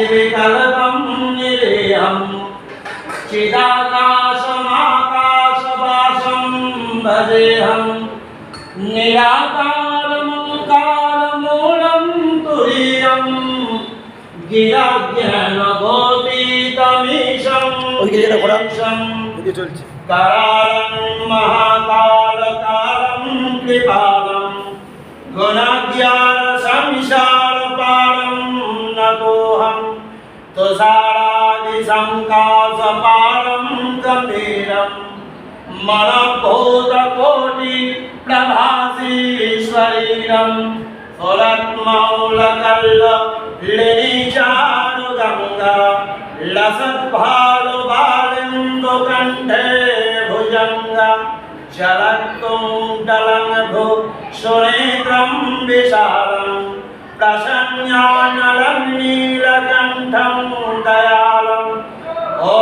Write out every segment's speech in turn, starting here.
निर्विकल्पं निरेयं चिदाकाशमाकाशवासं भजेऽहं निराकारमकालमूलं तुरीयं गिराज्ञानगोपीतमीशं करालं महाकालकालं कृपालं गुणज्ञानसंसारपारं नतोऽहं तुषारादिसङ्काशपारं गम्भीरं मनःभूतकोटिप्रभासीश्वरीरं फलत्मौलकल्ललिनीचारुगङ्गा लसद्भानुबालेन्दुकण्ठे भुजङ्गा शरत्कुण्डलङ्घ्रो सुनेत्रं विशालं प्रसन्नानलं नीलकण्ठं दयालम् ॐ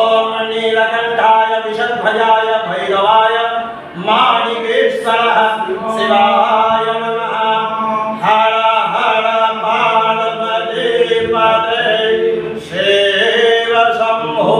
नीलकण्ठाय विशद्भजाय भैरवाय माणिकेश्वरः शिवाय नमः। हर हर पार्वती पते शिव शम्भो।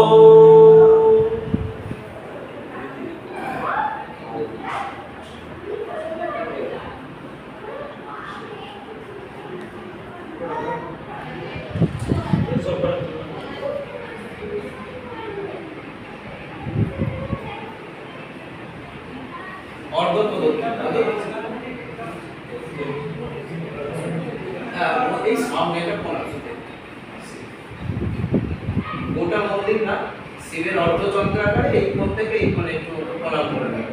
গোটা মন্দির না শিবের অর্ধচন্দ্র আকারে এই প্রত্যেকে মানে একটু প্রণাম করে নেবে।